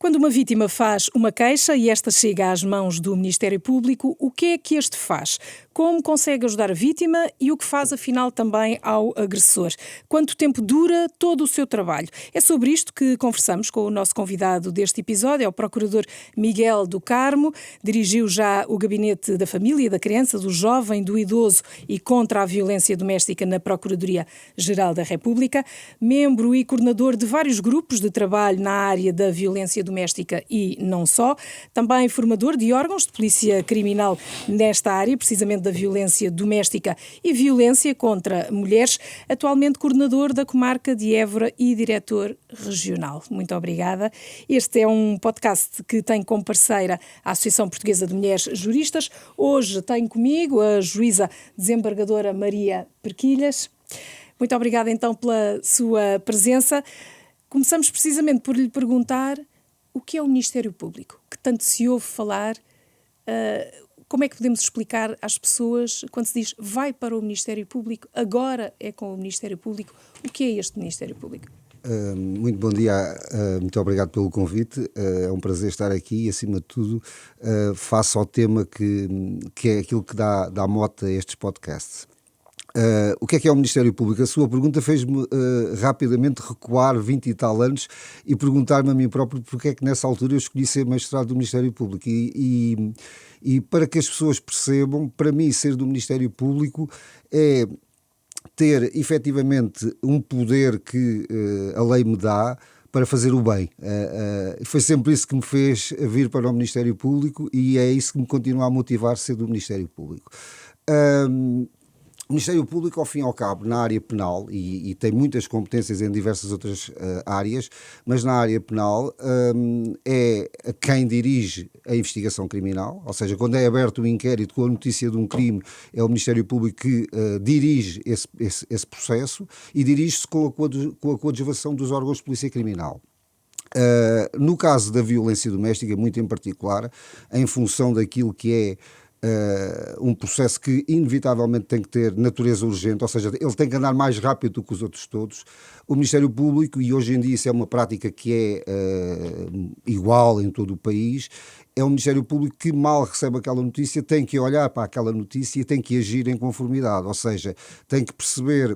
Quando uma vítima faz uma queixa e esta chega às mãos do Ministério Público, o que é que este faz? Como consegue ajudar a vítima e o que faz, afinal, também ao agressor? Quanto tempo dura todo o seu trabalho? É sobre isto que conversamos com o nosso convidado deste episódio, é o Procurador Miguel do Carmo. Dirigiu já o Gabinete da Família, da Criança, do Jovem, do Idoso e contra a Violência Doméstica na Procuradoria-Geral da República. Membro e coordenador de vários grupos de trabalho na área da violência doméstica e não só. Também formador de órgãos de polícia criminal nesta área, precisamente da violência doméstica e violência contra mulheres. Atualmente coordenador da comarca de Évora e diretor regional. Muito obrigada. Este é um podcast que tem como parceira a Associação Portuguesa de Mulheres Juristas. Hoje tenho comigo a juíza desembargadora Maria Perquilhas. Muito obrigada então pela sua presença. Começamos precisamente por lhe perguntar o que é o Ministério Público, que tanto se ouve falar. Como é que podemos explicar às pessoas, quando se diz vai para o Ministério Público, agora é com o Ministério Público, o que é este Ministério Público? Muito bom dia, muito obrigado pelo convite, é um prazer estar aqui e, acima de tudo, face ao tema que é aquilo que dá mote a estes podcasts. O que é o Ministério Público? A sua pergunta fez-me rapidamente recuar 20 e tal anos e perguntar-me a mim próprio porque é que nessa altura eu escolhi ser magistrado do Ministério Público e para que as pessoas percebam, para mim ser do Ministério Público é ter efetivamente um poder que a lei me dá para fazer o bem. Foi sempre isso que me fez vir para o Ministério Público e é isso que me continua a motivar a ser do Ministério Público. O Ministério Público, ao fim e ao cabo, na área penal, e tem muitas competências em diversas outras áreas, mas na área penal é quem dirige a investigação criminal, ou seja, quando é aberto um inquérito com a notícia de um crime, é o Ministério Público que dirige esse processo e dirige-se com a coadjuvação dos órgãos de polícia criminal. No caso da violência doméstica, muito em particular, em função daquilo que é um processo que inevitavelmente tem que ter natureza urgente, ou seja, ele tem que andar mais rápido do que os outros todos. O Ministério Público, e hoje em dia isso é uma prática que é igual em todo o país, é um Ministério Público que mal recebe aquela notícia, tem que olhar para aquela notícia e tem que agir em conformidade, ou seja, tem que perceber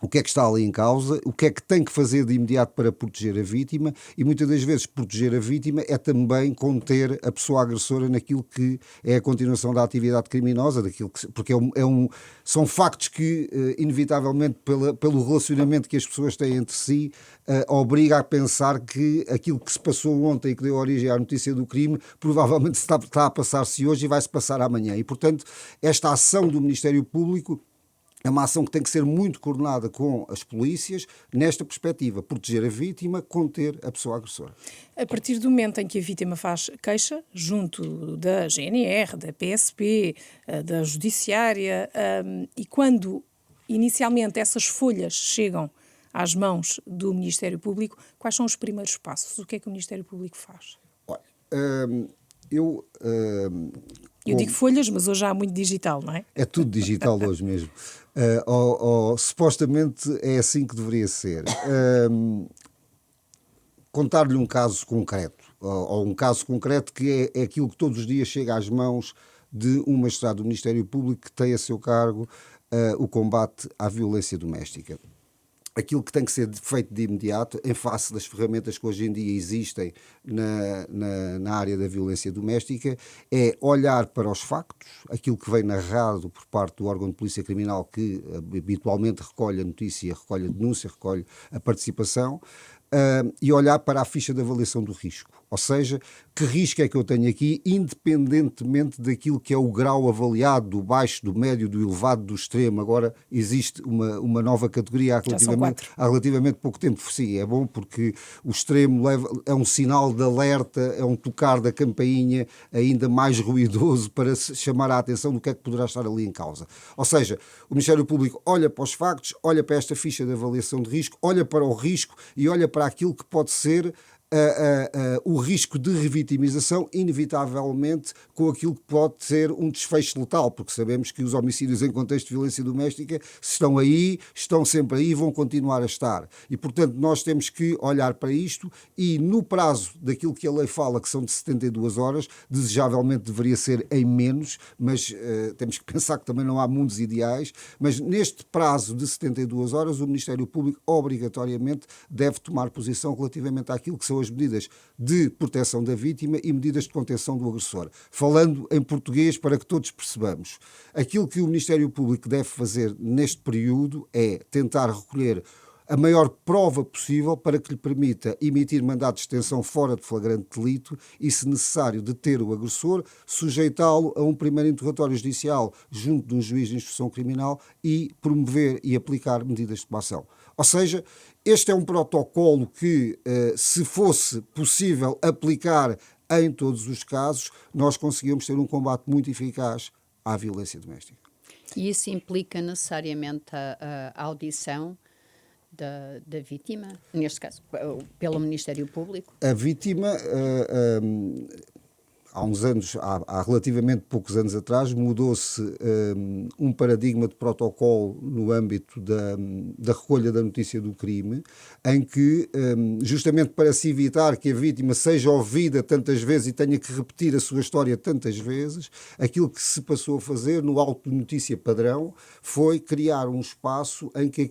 o que é que está ali em causa, o que é que tem que fazer de imediato para proteger a vítima e muitas das vezes proteger a vítima é também conter a pessoa agressora naquilo que é a continuação da atividade criminosa, porque são factos que inevitavelmente pelo relacionamento que as pessoas têm entre si obriga a pensar que aquilo que se passou ontem e que deu origem à notícia do crime provavelmente está a passar-se hoje e vai-se passar amanhã e portanto esta ação do Ministério Público é uma ação que tem que ser muito coordenada com as polícias, nesta perspectiva, proteger a vítima, conter a pessoa agressora. A partir do momento em que a vítima faz queixa, junto da GNR, da PSP, da Judiciária, e quando inicialmente essas folhas chegam às mãos do Ministério Público, quais são os primeiros passos? O que é que o Ministério Público faz? Olha, eu digo folhas, mas hoje há muito digital, não é? É tudo digital hoje mesmo. Supostamente é assim que deveria ser. Contar-lhe um caso concreto, ou um caso concreto que é aquilo que todos os dias chega às mãos de um magistrado do Ministério Público que tem a seu cargo o combate à violência doméstica. Aquilo que tem que ser feito de imediato, em face das ferramentas que hoje em dia existem na área da violência doméstica, é olhar para os factos, aquilo que vem narrado por parte do órgão de polícia criminal que habitualmente recolhe a notícia, recolhe a denúncia, recolhe a participação, e olhar para a ficha de avaliação do risco. Ou seja, que risco é que eu tenho aqui, independentemente daquilo que é o grau avaliado, do baixo, do médio, do elevado, do extremo. Agora existe uma nova categoria há relativamente pouco tempo. Sim, é bom porque o extremo é um sinal de alerta, é um tocar da campainha ainda mais ruidoso para chamar a atenção do que é que poderá estar ali em causa. Ou seja, o Ministério Público olha para os factos, olha para esta ficha de avaliação de risco, olha para o risco e olha para aquilo que pode ser o risco de revitimização, inevitavelmente com aquilo que pode ser um desfecho letal, porque sabemos que os homicídios em contexto de violência doméstica estão aí, estão sempre aí e vão continuar a estar. E, portanto, nós temos que olhar para isto e, no prazo daquilo que a lei fala, que são de 72 horas, desejavelmente deveria ser em menos, mas temos que pensar que também não há mundos ideais, mas neste prazo de 72 horas o Ministério Público obrigatoriamente deve tomar posição relativamente àquilo que são as medidas de proteção da vítima e medidas de contenção do agressor. Falando em português para que todos percebamos, aquilo que o Ministério Público deve fazer neste período é tentar recolher a maior prova possível para que lhe permita emitir mandado de detenção fora de flagrante delito e, se necessário, deter o agressor, sujeitá-lo a um primeiro interrogatório judicial junto de um juiz de instrução criminal e promover e aplicar medidas de coação. Ou seja, este é um protocolo que, se fosse possível aplicar em todos os casos, nós conseguíamos ter um combate muito eficaz à violência doméstica. E isso implica necessariamente a audição da vítima, neste caso, pelo Ministério Público? A vítima, há uns anos, há relativamente poucos anos atrás, mudou-se um paradigma de protocolo no âmbito da recolha da notícia do crime, em que, justamente para se evitar que a vítima seja ouvida tantas vezes e tenha que repetir a sua história tantas vezes, aquilo que se passou a fazer no auto de notícia padrão foi criar um espaço em que,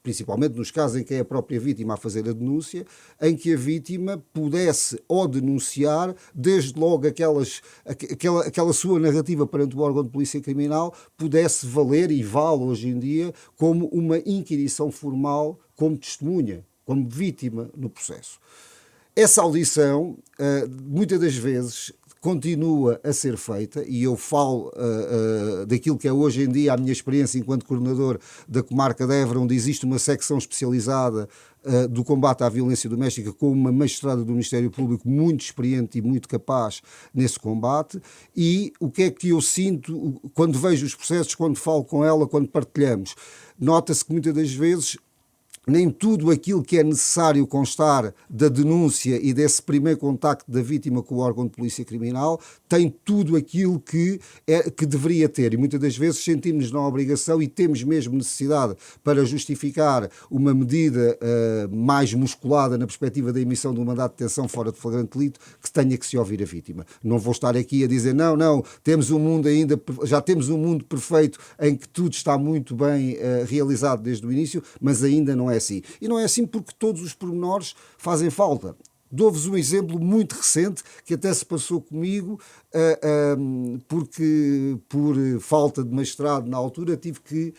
principalmente nos casos em que é a própria vítima a fazer a denúncia, em que a vítima pudesse ou denunciar, desde logo aquela sua narrativa perante o órgão de polícia criminal, pudesse valer, e vale hoje em dia, como uma inquirição formal, como testemunha, como vítima no processo. Essa audição, muitas das vezes, continua a ser feita, e eu falo daquilo que é hoje em dia a minha experiência enquanto coordenador da comarca de Évora, onde existe uma secção especializada do combate à violência doméstica, com uma magistrada do Ministério Público muito experiente e muito capaz nesse combate. E o que é que eu sinto quando vejo os processos, quando falo com ela, quando partilhamos? Nota-se que muitas das vezes nem tudo aquilo que é necessário constar da denúncia e desse primeiro contacto da vítima com o órgão de polícia criminal tem tudo aquilo que deveria ter. E muitas das vezes sentimos-nos na obrigação e temos mesmo necessidade para justificar uma medida mais musculada na perspectiva da emissão de um mandado de detenção fora de flagrante delito, que tenha que se ouvir a vítima. Não vou estar aqui a dizer não, temos um mundo ainda, já temos um mundo perfeito em que tudo está muito bem realizado desde o início, mas ainda não é assim. E não é assim porque todos os pormenores fazem falta. Dou-vos um exemplo muito recente que até se passou comigo, porque por falta de magistrado na altura tive que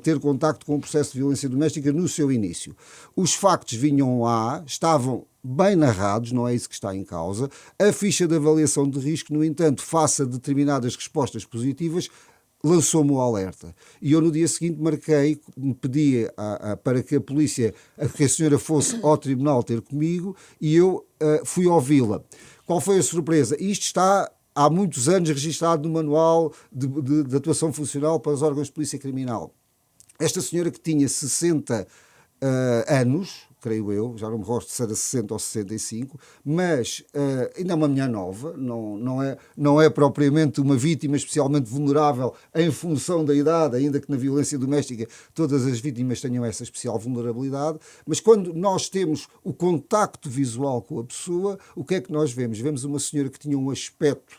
ter contacto com o processo de violência doméstica no seu início. Os factos vinham lá, estavam bem narrados, não é isso que está em causa. A ficha de avaliação de risco, no entanto, face a determinadas respostas positivas, lançou-me o alerta. E eu no dia seguinte marquei, me pedia para que a polícia, que a senhora fosse ao tribunal ter comigo, e eu fui ouvi-la. Qual foi a surpresa? Isto está há muitos anos registado no manual de atuação funcional para os órgãos de polícia criminal. Esta senhora, que tinha 60 anos, creio eu, já não me recordo se era 60 ou 65, mas ainda é uma mulher nova, não é propriamente uma vítima especialmente vulnerável em função da idade, ainda que na violência doméstica todas as vítimas tenham essa especial vulnerabilidade, mas quando nós temos o contacto visual com a pessoa, o que é que nós vemos? Vemos uma senhora que tinha o aspecto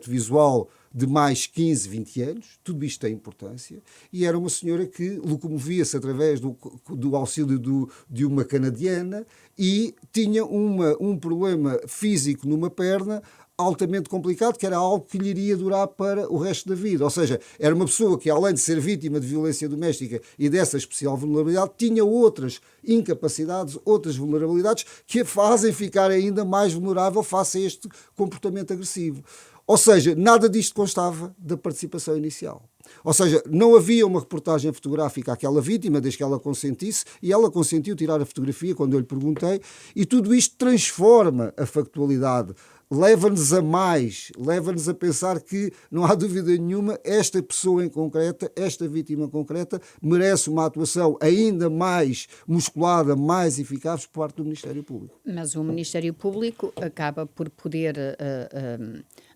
visual de mais 15, 20 anos, tudo isto tem importância, e era uma senhora que locomovia-se através do auxílio de uma canadiana e tinha um problema físico numa perna altamente complicado, que era algo que lhe iria durar para o resto da vida. Ou seja, era uma pessoa que, além de ser vítima de violência doméstica e dessa especial vulnerabilidade, tinha outras incapacidades, outras vulnerabilidades que a fazem ficar ainda mais vulnerável face a este comportamento agressivo. Ou seja, nada disto constava da participação inicial. Ou seja, não havia uma reportagem fotográfica àquela vítima, desde que ela consentisse, e ela consentiu tirar a fotografia quando eu lhe perguntei, e tudo isto transforma a factualidade leva-nos a mais, leva-nos a pensar que, não há dúvida nenhuma, esta pessoa em concreta, esta vítima concreta, merece uma atuação ainda mais musculada, mais eficaz por parte do Ministério Público. Mas o Ministério Público acaba por poder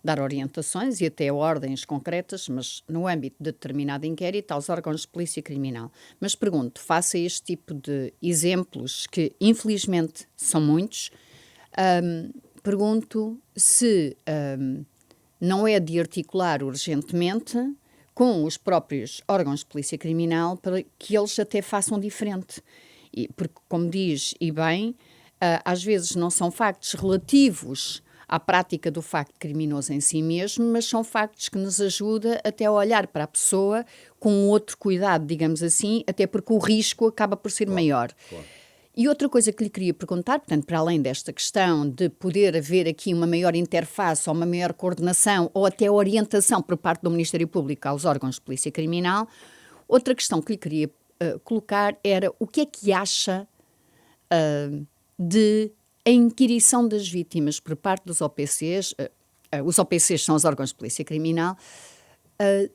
dar orientações e até ordens concretas, mas no âmbito de determinado inquérito, aos órgãos de polícia criminal. Mas pergunto, face a este tipo de exemplos, que infelizmente são muitos, pergunto se não é de articular urgentemente com os próprios órgãos de polícia criminal para que eles até façam diferente. Porque, como diz, e bem, às vezes não são factos relativos à prática do facto criminoso em si mesmo, mas são factos que nos ajudam até a olhar para a pessoa com outro cuidado, digamos assim, até porque o risco acaba por ser maior. Claro. E outra coisa que lhe queria perguntar, portanto, para além desta questão de poder haver aqui uma maior interface ou uma maior coordenação ou até orientação por parte do Ministério Público aos órgãos de polícia criminal, outra questão que lhe queria colocar era o que é que acha de a inquirição das vítimas por parte dos OPCs, os OPCs são os órgãos de polícia criminal,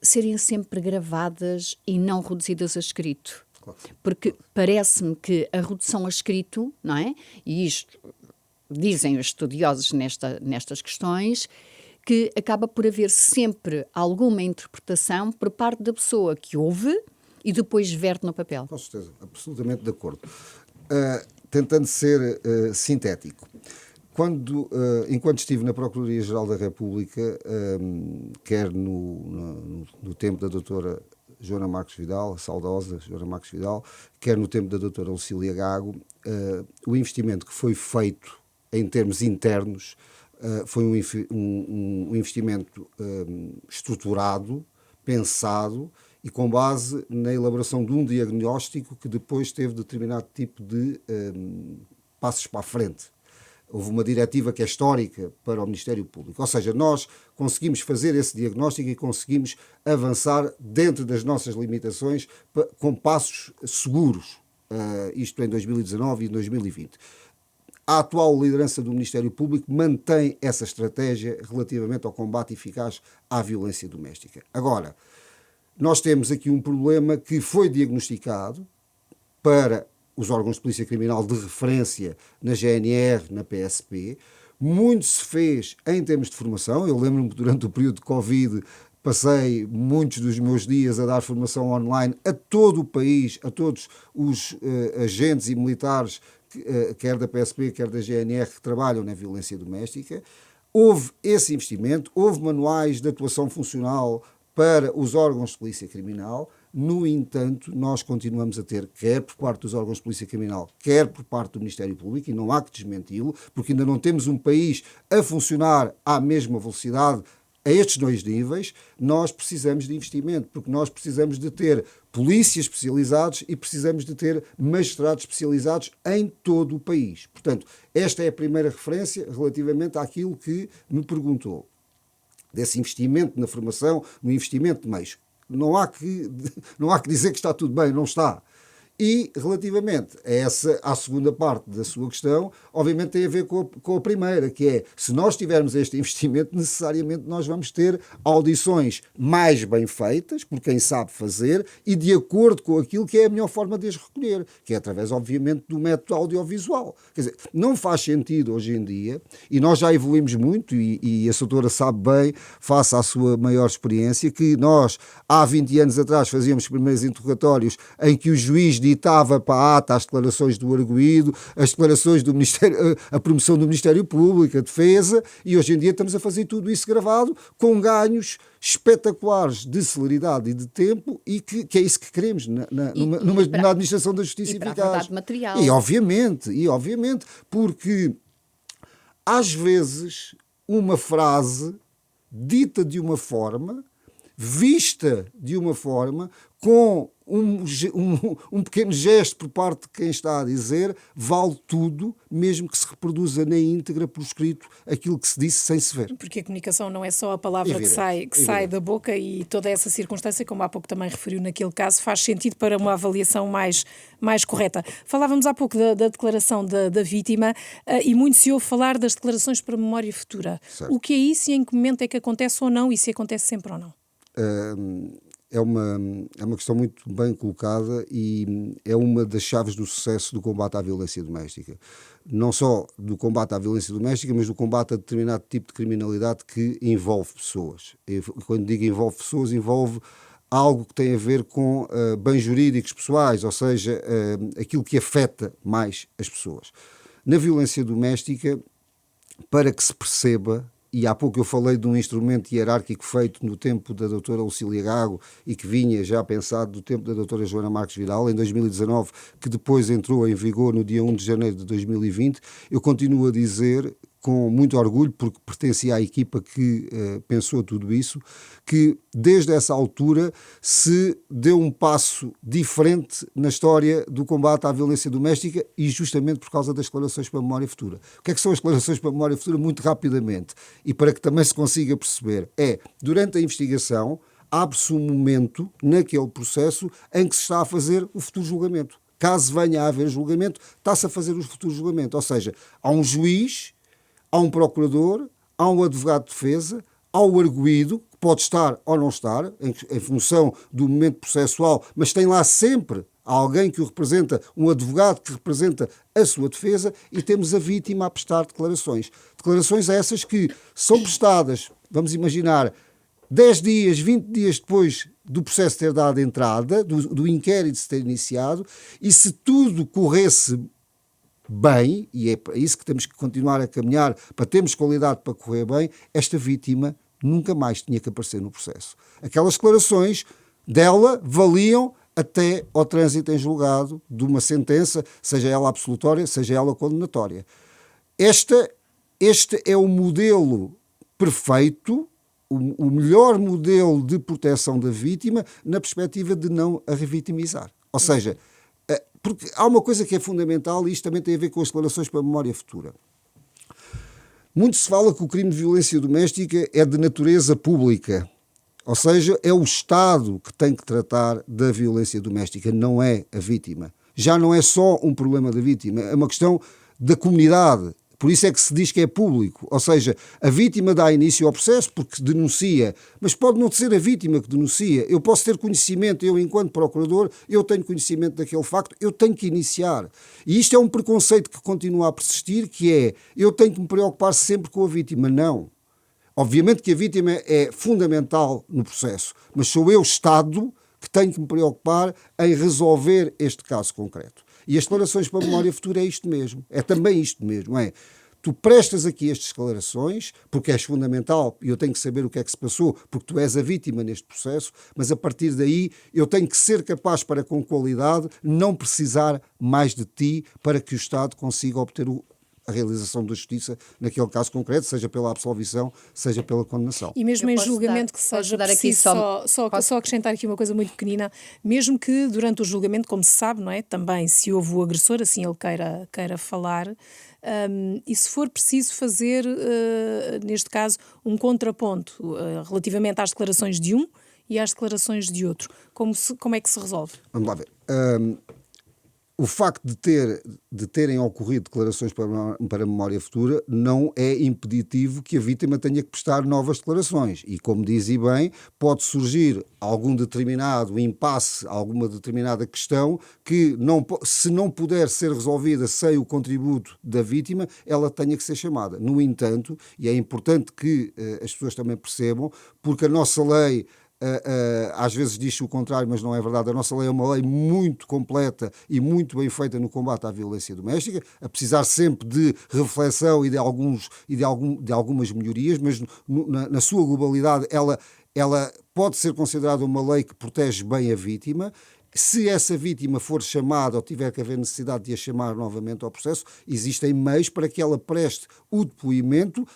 serem sempre gravadas e não reduzidas a escrito. Porque parece-me que a redução a escrito, não é? E isto dizem os estudiosos nestas questões, que acaba por haver sempre alguma interpretação por parte da pessoa que ouve e depois verte no papel. Com certeza, absolutamente de acordo. Tentando ser sintético. Enquanto estive na Procuradoria-Geral da República, quer no tempo da doutora Joana Marques Vidal, a saudosa Joana Marques Vidal, quer no tempo da doutora Lucília Gago, o investimento que foi feito em termos internos foi um investimento estruturado, pensado e com base na elaboração de um diagnóstico que depois teve determinado tipo de passos para a frente. Houve uma diretiva que é histórica para o Ministério Público. Ou seja, nós conseguimos fazer esse diagnóstico e conseguimos avançar dentro das nossas limitações com passos seguros, isto em 2019 e 2020. A atual liderança do Ministério Público mantém essa estratégia relativamente ao combate eficaz à violência doméstica. Agora, nós temos aqui um problema que foi diagnosticado para os órgãos de polícia criminal de referência na GNR, na PSP. Muito se fez em termos de formação. Eu lembro-me que durante o período de Covid passei muitos dos meus dias a dar formação online a todo o país, a todos os agentes e militares, quer da PSP, quer da GNR, que trabalham na violência doméstica. Houve esse investimento, houve manuais de atuação funcional para os órgãos de polícia criminal. No entanto, nós continuamos a ter, quer por parte dos órgãos de polícia criminal, quer por parte do Ministério Público, e não há que desmenti-lo, porque ainda não temos um país a funcionar à mesma velocidade a estes dois níveis. Nós precisamos de investimento, porque nós precisamos de ter polícias especializados e precisamos de ter magistrados especializados em todo o país. Portanto, esta é a primeira referência relativamente àquilo que me perguntou. Desse investimento na formação, no investimento de meios. Não há que dizer que está tudo bem, não está. E, relativamente à segunda parte da sua questão, obviamente tem a ver com a primeira, que é, se nós tivermos este investimento, necessariamente nós vamos ter audições mais bem feitas, por quem sabe fazer, e de acordo com aquilo que é a melhor forma de as recolher, que é através, obviamente, do método audiovisual. Quer dizer, não faz sentido hoje em dia, e nós já evoluímos muito, e a doutora sabe bem, face à sua maior experiência, que nós, há 20 anos atrás, fazíamos os primeiros interrogatórios em que o juiz ditava para a ata as declarações do arguido, as declarações do Ministério, a promoção do Ministério Público, a defesa, e hoje em dia estamos a fazer tudo isso gravado, com ganhos espetaculares de celeridade e de tempo, e que é isso que queremos na administração da justiça eficaz. Para a verdade material. E obviamente, porque às vezes uma frase dita de uma forma, vista de uma forma, com um pequeno gesto por parte de quem está a dizer vale tudo, mesmo que se reproduza na íntegra por escrito aquilo que se disse sem se ver. Porque a comunicação não é só a palavra Evidente, que sai da boca, e toda essa circunstância, como há pouco também referiu naquele caso, faz sentido para uma avaliação mais correta. Falávamos há pouco da declaração da vítima, e muito se ouve falar das declarações para memória futura. Certo. O que é isso e em que momento é que acontece ou não, e se acontece sempre ou não? É uma questão muito bem colocada e é uma das chaves do sucesso do combate à violência doméstica. Não só do combate à violência doméstica, mas do combate a determinado tipo de criminalidade que envolve pessoas. E quando digo envolve pessoas, envolve algo que tem a ver com bens jurídicos pessoais, ou seja, aquilo que afeta mais as pessoas. Na violência doméstica, para que se perceba, e há pouco eu falei de um instrumento hierárquico feito no tempo da doutora Lucília Gago e que vinha já pensado do tempo da doutora Joana Marques Vidal, em 2019, que depois entrou em vigor no dia 1 de janeiro de 2020, eu continuo a dizer, com muito orgulho, porque pertencia à equipa que pensou tudo isso, que desde essa altura se deu um passo diferente na história do combate à violência doméstica e justamente por causa das declarações para a memória futura. O que é que são as declarações para a memória futura? Muito rapidamente, e para que também se consiga perceber, durante a investigação, abre-se um momento naquele processo em que se está a fazer o futuro julgamento. Caso venha a haver julgamento, está-se a fazer o futuro julgamento. Ou seja, há um juiz, há um procurador, há um advogado de defesa, há o arguido, que pode estar ou não estar, em função do momento processual, mas tem lá sempre alguém que o representa, um advogado que representa a sua defesa, e temos a vítima a prestar declarações. Declarações essas que são prestadas, vamos imaginar, 10 dias, 20 dias depois do processo ter dado entrada, do inquérito se ter iniciado, e se tudo corresse bem, e é para isso que temos que continuar a caminhar, para termos qualidade para correr bem, esta vítima nunca mais tinha que aparecer no processo. Aquelas declarações dela valiam até ao trânsito em julgado de uma sentença, seja ela absolutória, seja ela condenatória. Este é o modelo perfeito, o melhor modelo de proteção da vítima, na perspectiva de não a revitimizar. Ou seja, porque há uma coisa que é fundamental, e isto também tem a ver com as declarações para a memória futura. Muito se fala que o crime de violência doméstica é de natureza pública, ou seja, é o Estado que tem que tratar da violência doméstica, não é a vítima. Já não é só um problema da vítima, é uma questão da comunidade. Por isso é que se diz que é público, ou seja, a vítima dá início ao processo porque denuncia, mas pode não ser a vítima que denuncia. Eu posso ter conhecimento, eu enquanto procurador, eu tenho conhecimento daquele facto, eu tenho que iniciar. E isto é um preconceito que continua a persistir, que é, eu tenho que me preocupar sempre com a vítima. Não. Obviamente que a vítima é fundamental no processo, mas sou eu, Estado, que tenho que me preocupar em resolver este caso concreto. E as declarações para a memória futura é isto mesmo, é também isto mesmo, tu prestas aqui estas declarações, porque és fundamental, e eu tenho que saber o que é que se passou, porque tu és a vítima neste processo, mas a partir daí eu tenho que ser capaz para, com qualidade, não precisar mais de ti para que o Estado consiga obter a realização da justiça naquele caso concreto, seja pela absolvição, seja pela condenação. E mesmo em julgamento que seja preciso, só acrescentar aqui uma coisa muito pequenina, mesmo que durante o julgamento, como se sabe, não é? Também se houve o agressor, assim ele queira falar, e se for preciso fazer, neste caso, um contraponto relativamente às declarações de um e às declarações de outro, como é que se resolve? Vamos lá ver. O facto de terem ocorrido declarações para a memória futura não é impeditivo que a vítima tenha que prestar novas declarações. E, como diz e bem, pode surgir algum determinado impasse, alguma determinada questão que, se não puder ser resolvida sem o contributo da vítima, ela tenha que ser chamada. No entanto, e é importante que as pessoas também percebam, porque a nossa lei às vezes diz-se o contrário, mas não é verdade. A nossa lei é uma lei muito completa e muito bem feita no combate à violência doméstica, a precisar sempre de reflexão e de algumas melhorias, mas na sua globalidade ela pode ser considerada uma lei que protege bem a vítima. Se essa vítima for chamada ou tiver que haver necessidade de a chamar novamente ao processo, existem meios para que ela preste o depoimento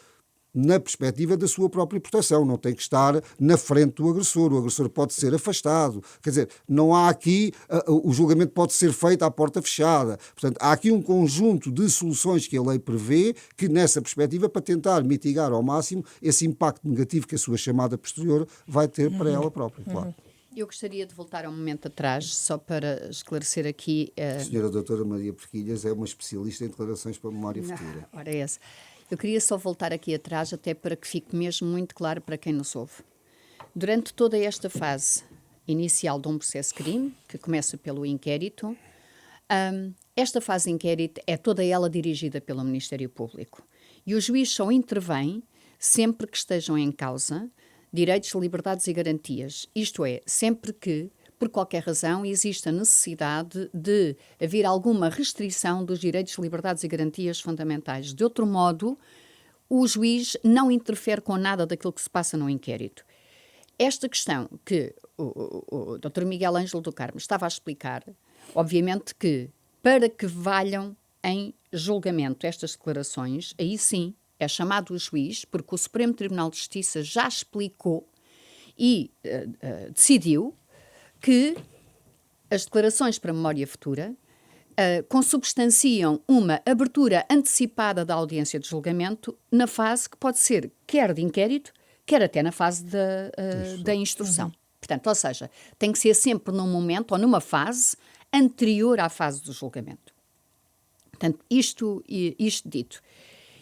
na perspectiva da sua própria proteção, não tem que estar na frente do agressor. O agressor pode ser afastado, quer dizer, não há aqui, o julgamento pode ser feito à porta fechada. Portanto, há aqui um conjunto de soluções que a lei prevê que, nessa perspectiva, para tentar mitigar ao máximo esse impacto negativo que a sua chamada posterior vai ter para ela própria, claro. Eu gostaria de voltar um momento atrás, só para esclarecer aqui... A senhora doutora Maria Porquilhas é uma especialista em declarações para a memória futura. Ora, é essa. Eu queria só voltar aqui atrás, até para que fique mesmo muito claro para quem nos ouve. Durante toda esta fase inicial de um processo-crime, que começa pelo inquérito, esta fase de inquérito é toda ela dirigida pelo Ministério Público. E o juiz só intervém sempre que estejam em causa direitos, liberdades e garantias. Isto é, sempre que, por qualquer razão, existe a necessidade de haver alguma restrição dos direitos, liberdades e garantias fundamentais. De outro modo, o juiz não interfere com nada daquilo que se passa no inquérito. Esta questão que o Dr. Miguel Ângelo do Carmo estava a explicar, obviamente que, para que valham em julgamento estas declarações, aí sim, é chamado o juiz, porque o Supremo Tribunal de Justiça já explicou e decidiu que as declarações para memória futura consubstanciam uma abertura antecipada da audiência de julgamento na fase que pode ser quer de inquérito, quer até na fase da instrução. Portanto, ou seja, tem que ser sempre num momento ou numa fase anterior à fase do julgamento. Portanto, isto dito,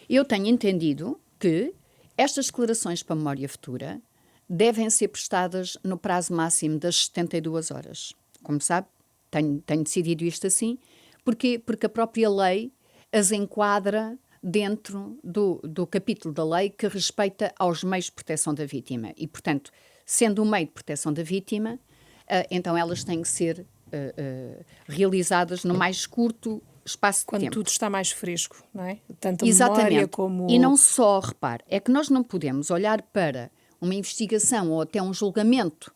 eu tenho entendido que estas declarações para memória futura devem ser prestadas no prazo máximo das 72 horas. Como sabe, tenho decidido isto assim. Porquê? Porque a própria lei as enquadra dentro do capítulo da lei que respeita aos meios de proteção da vítima. E, portanto, sendo um meio de proteção da vítima, então elas têm que ser realizadas no mais curto espaço de tempo. Quando tudo está mais fresco, não é? Tanto a memória como... E não só, repare, é que nós não podemos olhar para uma investigação ou até um julgamento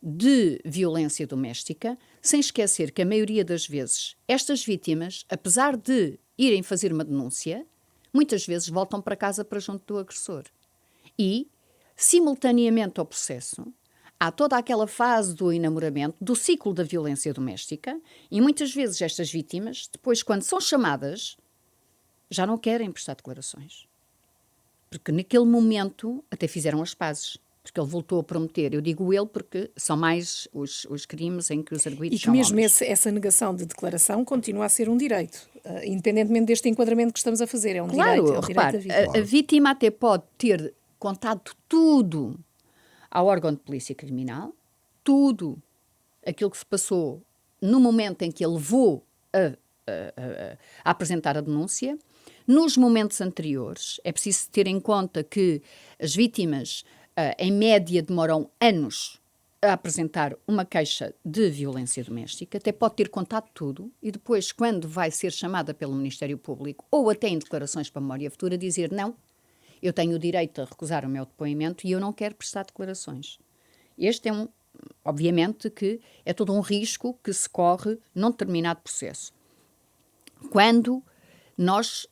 de violência doméstica sem esquecer que a maioria das vezes estas vítimas, apesar de irem fazer uma denúncia, muitas vezes voltam para casa para junto do agressor. E, simultaneamente ao processo, há toda aquela fase do enamoramento, do ciclo da violência doméstica, e muitas vezes estas vítimas, depois, quando são chamadas, já não querem prestar declarações. Porque naquele momento até fizeram as pazes. Porque ele voltou a prometer. Eu digo ele porque são mais os crimes em que os arguidos são homens. E que mesmo essa negação de declaração continua a ser um direito, independentemente deste enquadramento que estamos a fazer. É um direito, é um repare, direito da vítima. A vítima até pode ter contado tudo ao órgão de polícia criminal, tudo aquilo que se passou no momento em que ele levou a apresentar a denúncia. Nos momentos anteriores, é preciso ter em conta que as vítimas, em média, demoram anos a apresentar uma queixa de violência doméstica, até pode ter contado tudo e depois, quando vai ser chamada pelo Ministério Público ou até em declarações para memória futura, dizer não, eu tenho o direito a recusar o meu depoimento e eu não quero prestar declarações. Este é obviamente que é todo um risco que se corre num determinado processo. Quando nós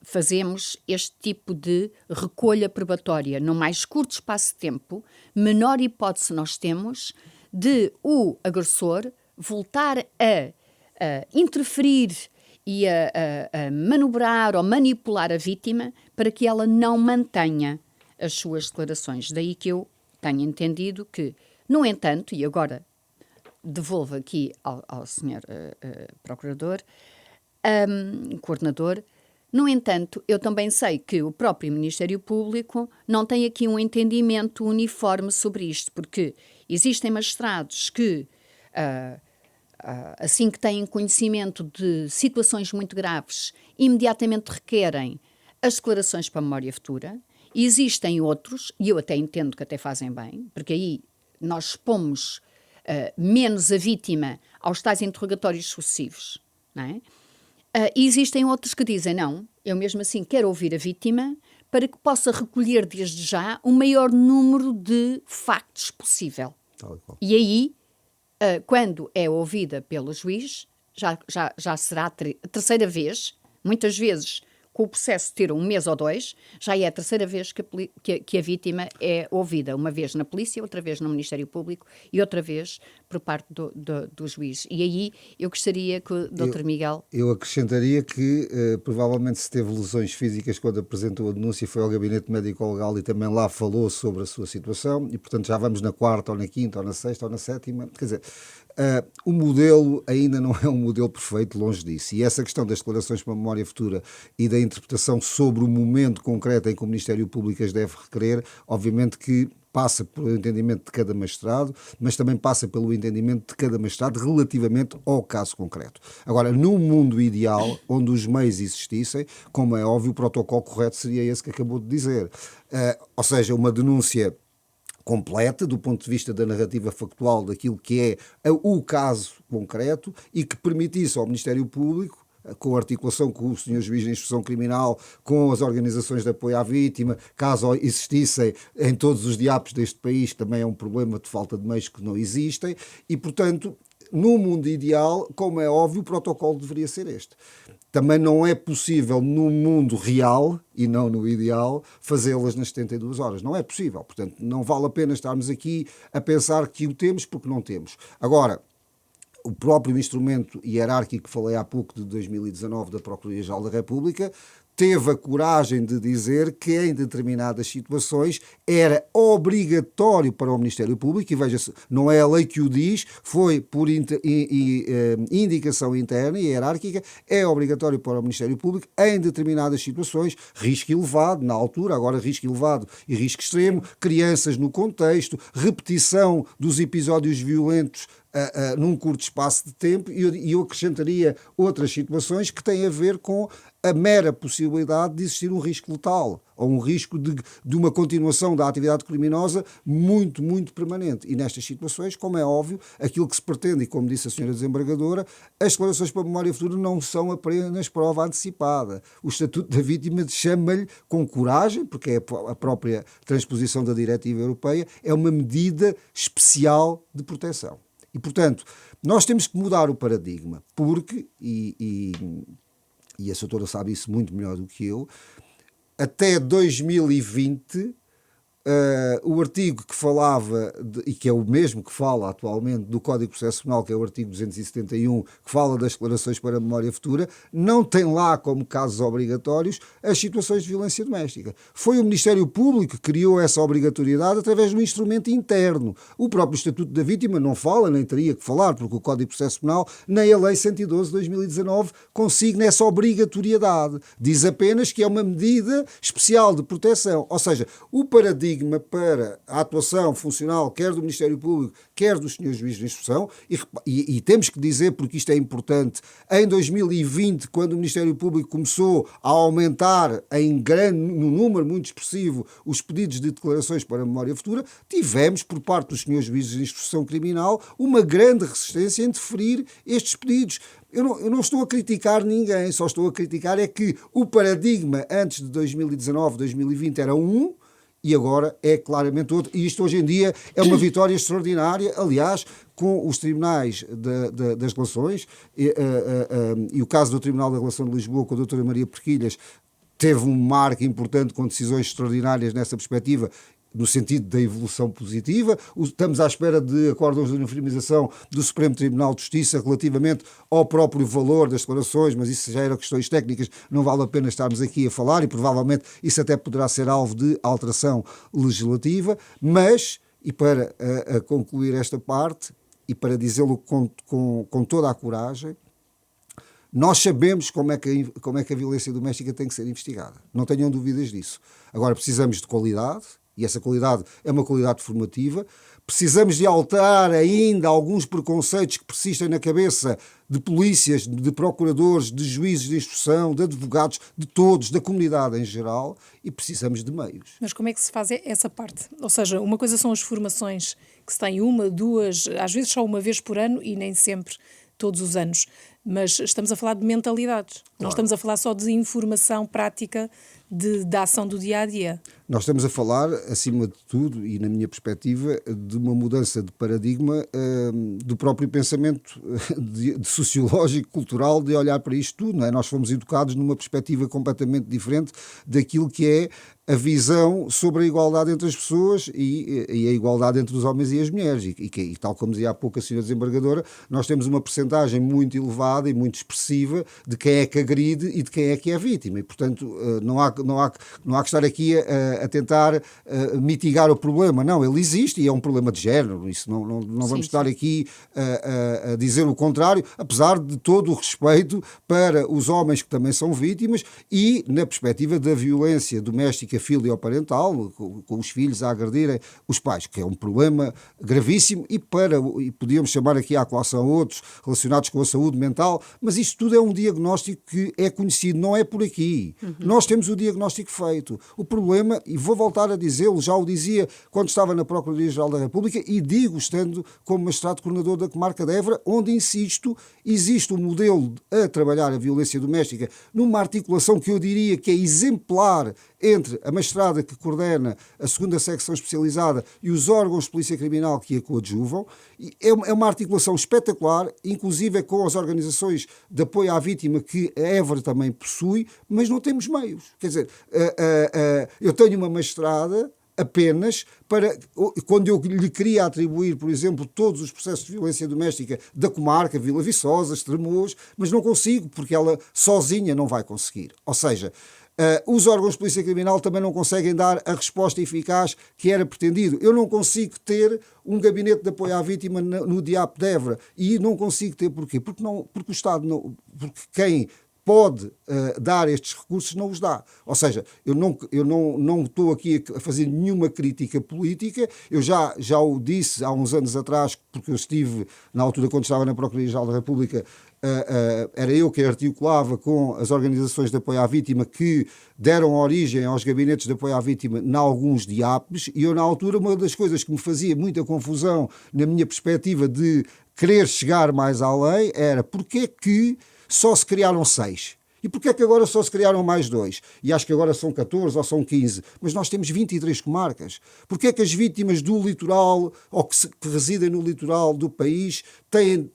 fazemos este tipo de recolha probatória no mais curto espaço de tempo, menor hipótese nós temos de o agressor voltar a interferir e a manobrar ou manipular a vítima para que ela não mantenha as suas declarações. Daí que eu tenho entendido que, no entanto, e agora devolvo aqui ao senhor procurador, coordenador, no entanto, eu também sei que o próprio Ministério Público não tem aqui um entendimento uniforme sobre isto, porque existem magistrados que, assim que têm conhecimento de situações muito graves, imediatamente requerem as declarações para memória futura, e existem outros, e eu até entendo que até fazem bem, porque aí nós expomos menos a vítima aos tais interrogatórios sucessivos, não é? E existem outros que dizem, não, eu mesmo assim quero ouvir a vítima para que possa recolher desde já o maior número de factos possível. E aí, quando é ouvida pelo juiz, já será a terceira vez, muitas vezes com o processo ter 1 mês ou 2, já é a terceira vez que a vítima é ouvida. Uma vez na polícia, outra vez no Ministério Público e outra vez por parte do juiz. E aí eu gostaria que o Dr. Miguel... Eu acrescentaria que provavelmente se teve lesões físicas quando apresentou a denúncia, foi ao gabinete médico-legal e também lá falou sobre a sua situação e, portanto, já vamos na 4ª, ou na 5ª, ou na 6ª, ou na 7ª. Quer dizer, o modelo ainda não é um modelo perfeito, longe disso. E essa questão das declarações para a memória futura e da interpretação sobre o momento concreto em que o Ministério Público as deve requerer, obviamente que passa pelo entendimento de cada magistrado, mas também passa pelo entendimento de cada magistrado relativamente ao caso concreto. Agora, num mundo ideal, onde os meios existissem, como é óbvio, o protocolo correto seria esse que acabou de dizer. Ou seja, uma denúncia completa, do ponto de vista da narrativa factual daquilo que é o caso concreto e que permitisse ao Ministério Público, com a articulação com o Sr. Juiz de Instrução Criminal, com as organizações de apoio à vítima, caso existissem em todos os diapos deste país, que também é um problema de falta de meios que não existem, e, portanto, no mundo ideal, como é óbvio, o protocolo deveria ser este. Também não é possível, no mundo real, e não no ideal, fazê-las nas 72 horas. Não é possível. Portanto, não vale a pena estarmos aqui a pensar que o temos porque não temos. Agora, o próprio instrumento hierárquico que falei há pouco de 2019 da Procuradoria-Geral da República teve a coragem de dizer que em determinadas situações era obrigatório para o Ministério Público, e veja-se, não é a lei que o diz, foi por indicação interna e hierárquica, é obrigatório para o Ministério Público em determinadas situações, risco elevado, na altura, agora risco elevado e risco extremo, crianças no contexto, repetição dos episódios violentos num curto espaço de tempo, e eu acrescentaria outras situações que têm a ver com a mera possibilidade de existir um risco letal ou um risco de uma continuação da atividade criminosa muito, muito permanente. E nestas situações, como é óbvio, aquilo que se pretende, e como disse a senhora desembargadora, as declarações para a memória futura não são apenas prova antecipada. O Estatuto da Vítima chama-lhe com coragem, porque é a própria transposição da Diretiva Europeia, é uma medida especial de proteção. E, portanto, nós temos que mudar o paradigma, porque, e a doutora sabe isso muito melhor do que eu, até 2020, o artigo que falava, e que é o mesmo que fala atualmente do Código de Processo Penal, que é o artigo 271, que fala das declarações para a memória futura, não tem lá como casos obrigatórios as situações de violência doméstica. Foi o Ministério Público que criou essa obrigatoriedade através de um instrumento interno. O próprio Estatuto da Vítima não fala, nem teria que falar, porque o Código de Processo Penal, nem a Lei 112 de 2019 consigna essa obrigatoriedade. Diz apenas que é uma medida especial de proteção. Ou seja, o paradigma para a atuação funcional, quer do Ministério Público, quer dos senhores juízes de instrução, e temos que dizer, porque isto é importante, em 2020, quando o Ministério Público começou a aumentar num número muito expressivo os pedidos de declarações para a memória futura, tivemos, por parte dos senhores juízes de instrução criminal, uma grande resistência em deferir estes pedidos. Eu não estou a criticar ninguém, só estou a criticar é que o paradigma antes de 2019, 2020 era um, e agora é claramente outro. E isto hoje em dia é uma vitória extraordinária, aliás, com os tribunais das relações, e o caso do Tribunal da Relação de Lisboa com a doutora Maria Perquilhas teve um marco importante com decisões extraordinárias nessa perspectiva, no sentido da evolução positiva. Estamos à espera de acórdãos de uniformização do Supremo Tribunal de Justiça relativamente ao próprio valor das declarações, mas isso já eram questões técnicas, não vale a pena estarmos aqui a falar, e provavelmente isso até poderá ser alvo de alteração legislativa. Mas, e para concluir esta parte, e para dizê-lo com toda a coragem, nós sabemos como é que a violência doméstica tem que ser investigada. Não tenham dúvidas disso. Agora, precisamos de qualidade, e essa qualidade é uma qualidade formativa. Precisamos de alterar ainda alguns preconceitos que persistem na cabeça de polícias, de procuradores, de juízes de instrução, de advogados, de todos, da comunidade em geral, e precisamos de meios. Mas como é que se faz essa parte? Ou seja, uma coisa são as formações que se têm uma, duas, às vezes só uma vez por ano e nem sempre todos os anos. Mas estamos a falar de mentalidades. Claro. Não estamos a falar só de informação prática da ação do dia-a-dia? Nós estamos a falar, acima de tudo, e na minha perspectiva, de uma mudança de paradigma do próprio pensamento sociológico, cultural, de olhar para isto tudo. Não é? Nós fomos educados numa perspectiva completamente diferente daquilo que é a visão sobre a igualdade entre as pessoas e a igualdade entre os homens e as mulheres. E tal como dizia há pouco a senhora desembargadora, nós temos uma percentagem muito elevada e muito expressiva de quem é que agride e de quem é que é vítima. E, portanto, não há que estar aqui a tentar mitigar o problema. Não, ele existe e é um problema de género. Isso não vamos estar aqui a dizer o contrário, apesar de todo o respeito para os homens que também são vítimas e na perspectiva da violência doméstica filioparental, com os filhos a agredirem os pais, que é um problema gravíssimo e podíamos chamar aqui à colação outros relacionados com a saúde mental, mas isto tudo é um diagnóstico que é conhecido, não é por aqui. Nós temos o diagnóstico feito. O problema, e vou voltar a dizê-lo, já o dizia quando estava na Procuradoria-Geral da República e digo estando como magistrado coordenador da comarca de Évora, onde, insisto, existe um modelo a trabalhar a violência doméstica numa articulação que eu diria que é exemplar entre a magistrada que coordena a segunda secção especializada e os órgãos de polícia criminal que a coadjuvam. É uma articulação espetacular, inclusive com as organizações de apoio à vítima que a Évora também possui, mas não temos meios. Quer dizer, eu tenho uma magistrada apenas para, quando eu lhe queria atribuir, por exemplo, todos os processos de violência doméstica da comarca, Vila Viçosa, Estremoz, mas não consigo, porque ela sozinha não vai conseguir. Ou seja, os órgãos de polícia criminal também não conseguem dar a resposta eficaz que era pretendido. Eu não consigo ter um gabinete de apoio à vítima no DIAP de Évora. E não consigo ter porquê? Porque o Estado não... Porque quem pode dar estes recursos não os dá. Ou seja, eu não estou aqui a fazer nenhuma crítica política, eu já o disse há uns anos atrás, porque eu estive, na altura quando estava na Procuradoria-Geral da República, era eu que articulava com as organizações de apoio à vítima que deram origem aos gabinetes de apoio à vítima em alguns DIAPs, e eu na altura uma das coisas que me fazia muita confusão na minha perspectiva de querer chegar mais além era porque é que só se criaram 6. E porquê é que agora só se criaram mais 2? E acho que agora são 14 ou são 15. Mas nós temos 23 comarcas. Porquê é que as vítimas do litoral, ou que residem no litoral do país, têm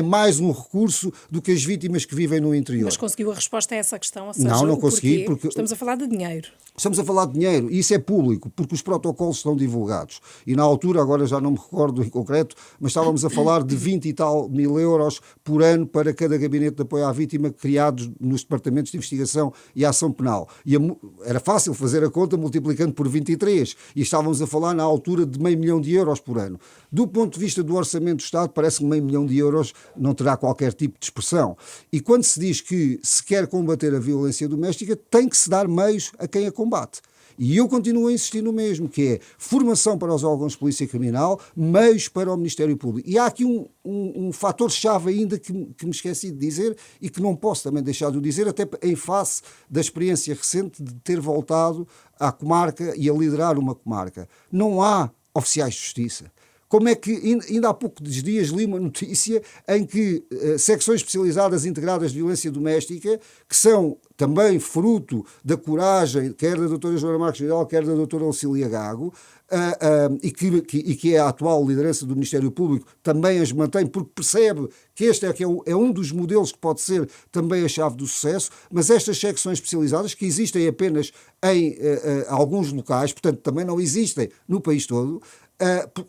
mais um recurso do que as vítimas que vivem no interior? Mas conseguiu a resposta a essa questão? Ou seja, não consegui. Porque estamos a falar de dinheiro. Estamos a falar de dinheiro, e isso é público, porque os protocolos estão divulgados. E na altura, agora já não me recordo em concreto, mas estávamos a falar de 20 e tal mil euros por ano para cada gabinete de apoio à vítima criados nos departamentos de investigação e ação penal. E era fácil fazer a conta multiplicando por 23. E estávamos a falar na altura de €500 mil por ano. Do ponto de vista do orçamento do Estado, parece que €500 mil não terá qualquer tipo de expressão. E quando se diz que se quer combater a violência doméstica, tem que se dar meios a quem a combate. E eu continuo a insistir no mesmo, que é formação para os órgãos de polícia criminal, meios para o Ministério Público. E há aqui um fator-chave ainda que me esqueci de dizer e que não posso também deixar de o dizer, até em face da experiência recente de ter voltado à comarca e a liderar uma comarca. Não há oficiais de justiça. Como é que, ainda há poucos dias li uma notícia em que secções especializadas integradas de violência doméstica, que são também fruto da coragem, quer da doutora Joana Marques Vidal, quer da doutora Lucília Gago, e que é a atual liderança do Ministério Público, também as mantém, porque percebe que este é um dos modelos que pode ser também a chave do sucesso, mas estas secções especializadas, que existem apenas em alguns locais, portanto também não existem no país todo,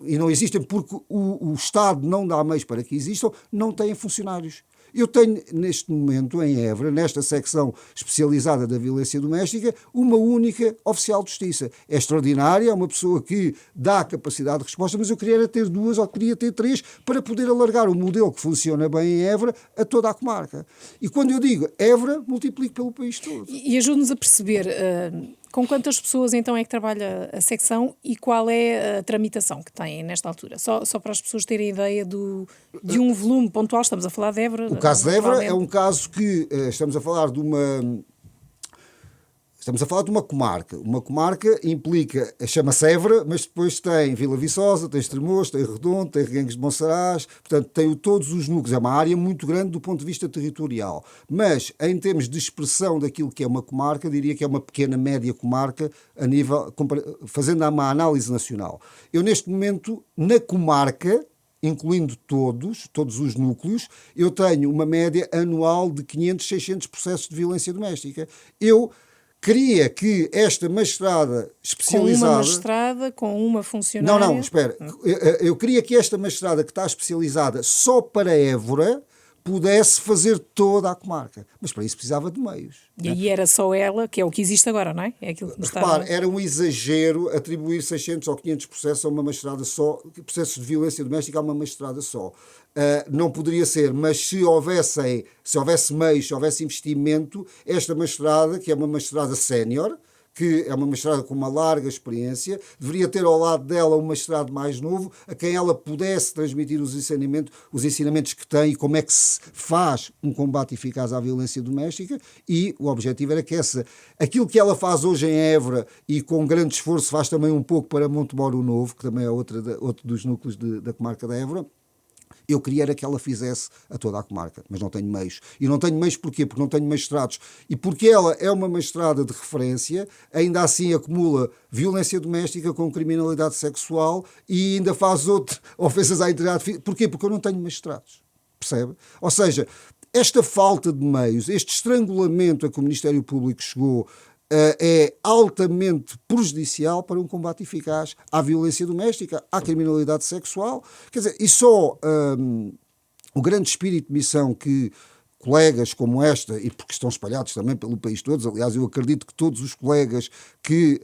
e não existem porque o Estado não dá meios para que existam, não têm funcionários. Eu tenho, neste momento, em Évora, nesta secção especializada da violência doméstica, uma única oficial de justiça. É extraordinária, é uma pessoa que dá capacidade de resposta, mas eu queria ter 2 ou queria ter 3 para poder alargar o modelo que funciona bem em Évora a toda a comarca. E quando eu digo Évora, multiplico pelo país todo. E ajude-nos a perceber com quantas pessoas então é que trabalha a secção e qual é a tramitação que tem nesta altura? Só para as pessoas terem ideia de um volume pontual. Estamos a falar de Évora. O caso de Évora é um caso que estamos a falar de uma Estamos a falar de uma comarca. Uma comarca implica, chama-se Évora, mas depois tem Vila Viçosa, tem Estremoz, tem Redondo, tem Reguengos de Monsaraz, portanto tem todos os núcleos. É uma área muito grande do ponto de vista territorial. Mas, em termos de expressão daquilo que é uma comarca, diria que é uma pequena, média comarca, a nível, fazendo uma análise nacional. Eu, neste momento, na comarca, incluindo todos os núcleos, eu tenho uma média anual de 500, 600 processos de violência doméstica. Eu queria que esta magistrada especializada... Com uma magistrada, com uma funcionária... Não, espera. Eu queria que esta magistrada que está especializada só para Évora pudesse fazer toda a comarca. Mas para isso precisava de meios. E aí era só ela, que é o que existe agora, não é? É aquilo que nos está... Repare, era um exagero atribuir 600 ou 500 processos a uma magistrada só, processos de violência doméstica a uma magistrada só. Não poderia ser, mas se houvesse meios, se houvesse investimento, esta magistrada, que é uma magistrada sénior, que é uma magistrada com uma larga experiência, deveria ter ao lado dela um magistrado mais novo, a quem ela pudesse transmitir os ensinamentos que tem e como é que se faz um combate eficaz à violência doméstica, e o objetivo era que aquilo que ela faz hoje em Évora e com grande esforço faz também um pouco para Montemoro Novo, que também é outro dos núcleos da comarca da Évora. Eu queria era que ela fizesse a toda a comarca, mas não tenho meios. E não tenho meios porquê? Porque não tenho magistrados. E porque ela é uma magistrada de referência, ainda assim acumula violência doméstica com criminalidade sexual e ainda faz ofensas à integridade física. Porquê? Porque eu não tenho magistrados. Percebe? Ou seja, esta falta de meios, este estrangulamento a que o Ministério Público chegou, é altamente prejudicial para um combate eficaz à violência doméstica, à criminalidade sexual. Quer dizer, e só o grande espírito de missão que colegas como esta, e porque estão espalhados também pelo país todos, aliás, eu acredito que todos os colegas que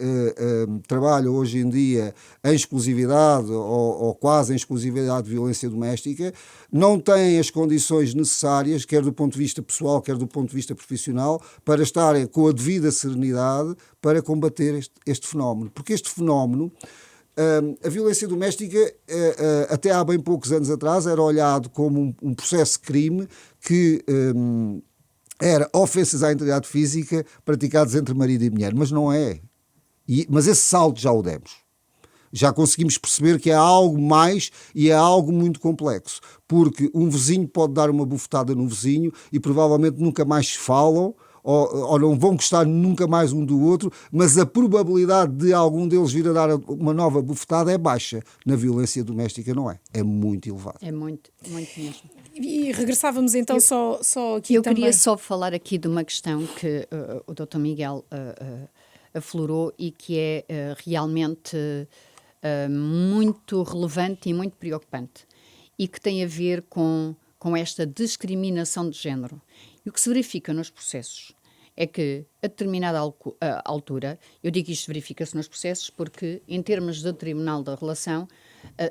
trabalham hoje em dia em exclusividade ou quase em exclusividade de violência doméstica, não têm as condições necessárias, quer do ponto de vista pessoal, quer do ponto de vista profissional, para estarem com a devida serenidade para combater este fenómeno. Porque este fenómeno, a violência doméstica, até há bem poucos anos atrás, era olhado como um processo de crime que era ofensas à integridade física praticadas entre marido e mulher, mas não é. Mas esse salto já o demos. Já conseguimos perceber que é algo mais e é algo muito complexo, porque um vizinho pode dar uma bufetada no vizinho e provavelmente nunca mais se falam, ou não vão gostar nunca mais um do outro, mas a probabilidade de algum deles vir a dar uma nova bufetada é baixa. Na violência doméstica não é. É muito elevado. É muito, muito mesmo. E regressávamos então só aqui eu também. Queria só falar aqui de uma questão que o Dr. Miguel aflorou e que é realmente muito relevante e muito preocupante e que tem a ver com esta discriminação de género. E o que se verifica nos processos é que, a determinada altura, eu digo isto verifica-se nos processos porque, em termos de tribunal da relação,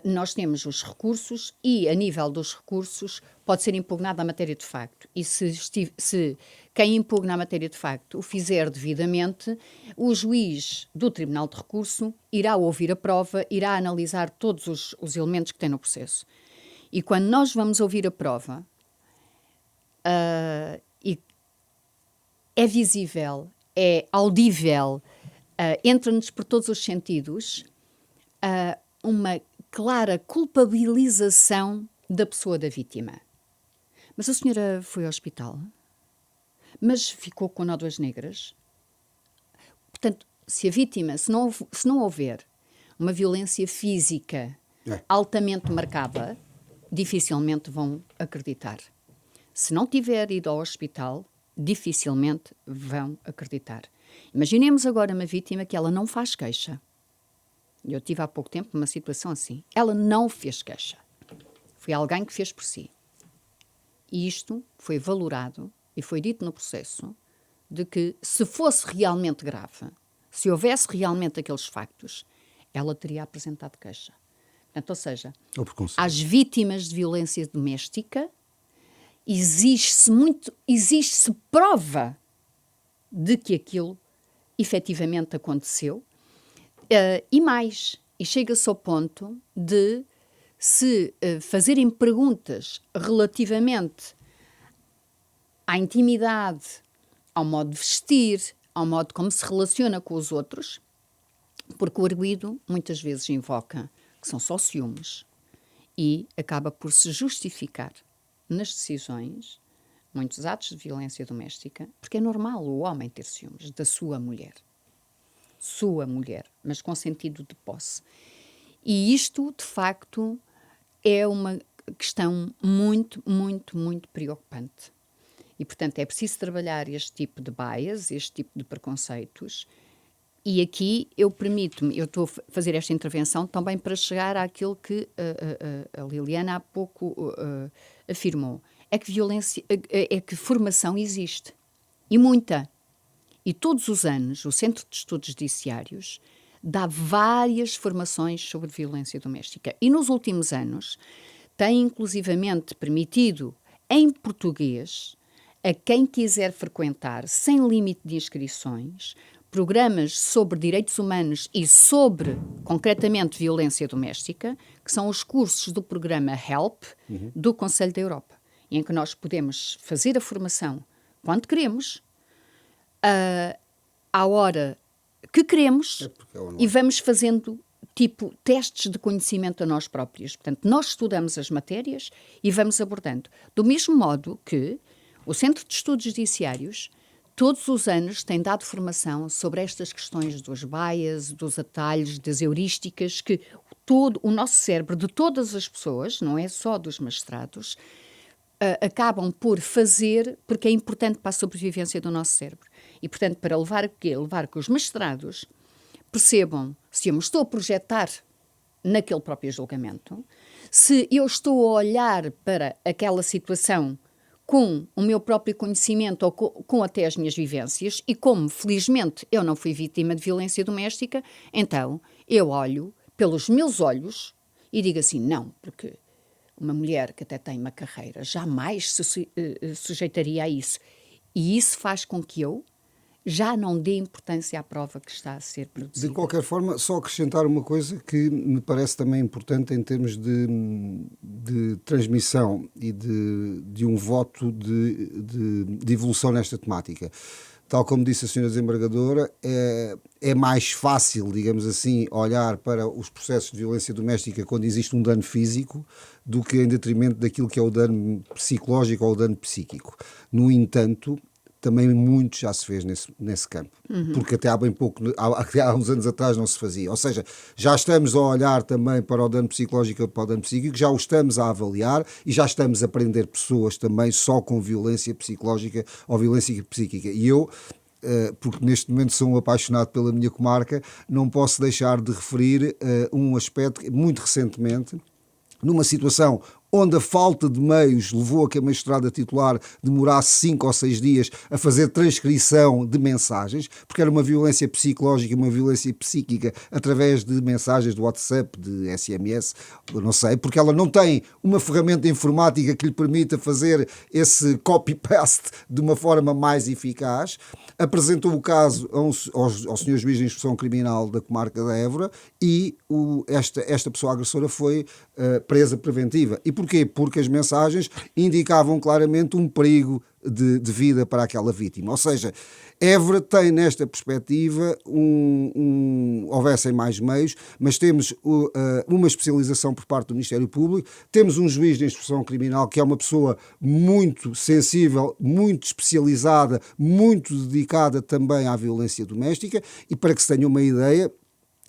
nós temos os recursos e, a nível dos recursos, pode ser impugnada a matéria de facto. E se quem impugna a matéria de facto o fizer devidamente, o juiz do tribunal de recurso irá ouvir a prova, irá analisar todos os elementos que tem no processo. E quando nós vamos ouvir a prova, e é visível, é audível, entra-nos por todos os sentidos uma clara culpabilização da pessoa da vítima. Mas a senhora foi ao hospital? Mas ficou com nódoas negras? Portanto, se a vítima, se não houver uma violência física altamente marcada, dificilmente vão acreditar. Se não tiver ido ao hospital, dificilmente vão acreditar. Imaginemos agora uma vítima que ela não faz queixa. Eu tive há pouco tempo uma situação assim. Ela não fez queixa. Foi alguém que fez por si. E isto foi valorado e foi dito no processo de que, se fosse realmente grave, se houvesse realmente aqueles factos, ela teria apresentado queixa. Portanto, ou seja, às vítimas de violência doméstica existe-se prova de que aquilo efetivamente aconteceu, e mais, e chega-se ao ponto de se fazerem perguntas relativamente à intimidade, ao modo de vestir, ao modo como se relaciona com os outros, porque o arguido muitas vezes invoca que são só ciúmes e acaba por se justificar nas decisões muitos atos de violência doméstica, porque é normal o homem ter ciúmes da sua mulher, mas com sentido de posse. E isto, de facto, é uma questão muito, muito, muito preocupante. E, portanto, é preciso trabalhar este tipo de bias, este tipo de preconceitos. E aqui eu estou a fazer esta intervenção também para chegar àquilo que a Liliana há pouco afirmou. É que formação existe. E muita. E todos os anos o Centro de Estudos Judiciários dá várias formações sobre violência doméstica. E nos últimos anos tem inclusivamente permitido em português a quem quiser frequentar, sem limite de inscrições, programas sobre direitos humanos e sobre, concretamente, violência doméstica, que são os cursos do programa HELP do Conselho da Europa, em que nós podemos fazer a formação quando queremos, à hora que queremos, e vamos fazendo tipo testes de conhecimento a nós próprios. Portanto, nós estudamos as matérias e vamos abordando. Do mesmo modo que o Centro de Estudos Judiciários todos os anos tem dado formação sobre estas questões dos bias, dos atalhos, das heurísticas, que todo o nosso cérebro, de todas as pessoas, não é só dos magistrados, acabam por fazer, porque é importante para a sobrevivência do nosso cérebro. E, portanto, para levar que os magistrados percebam se eu me estou a projetar naquele próprio julgamento, se eu estou a olhar para aquela situação com o meu próprio conhecimento ou com até as minhas vivências, e como, felizmente, eu não fui vítima de violência doméstica, então eu olho pelos meus olhos e digo assim, não, porque uma mulher que até tem uma carreira jamais se sujeitaria a isso. E isso faz com que eu já não dê importância à prova que está a ser produzida. De qualquer forma, só acrescentar uma coisa que me parece também importante em termos de transmissão e de um voto de evolução nesta temática. Tal como disse a senhora desembargadora, é mais fácil, digamos assim, olhar para os processos de violência doméstica quando existe um dano físico do que em detrimento daquilo que é o dano psicológico ou o dano psíquico. No entanto, também muito já se fez nesse campo, porque até há bem pouco, há uns anos atrás não se fazia. Ou seja, já estamos a olhar também para o dano psicológico e para o dano psíquico, já o estamos a avaliar e já estamos a prender pessoas também só com violência psicológica ou violência psíquica. E eu, porque neste momento sou um apaixonado pela minha comarca, não posso deixar de referir um aspecto que, muito recentemente, numa situação onde a falta de meios levou a que a magistrada titular demorasse 5 ou 6 dias a fazer transcrição de mensagens, porque era uma violência psicológica e uma violência psíquica através de mensagens de WhatsApp, de SMS, não sei, porque ela não tem uma ferramenta informática que lhe permita fazer esse copy-paste de uma forma mais eficaz. Apresentou o caso ao Sr. Juiz de Instrução Criminal da Comarca da Évora e esta pessoa agressora foi presa preventiva. E porquê? Porque as mensagens indicavam claramente um perigo de vida para aquela vítima. Ou seja, Évora tem nesta perspectiva, houvessem mais meios, mas temos uma especialização por parte do Ministério Público, temos um juiz de instrução criminal que é uma pessoa muito sensível, muito especializada, muito dedicada também à violência doméstica, e para que se tenha uma ideia,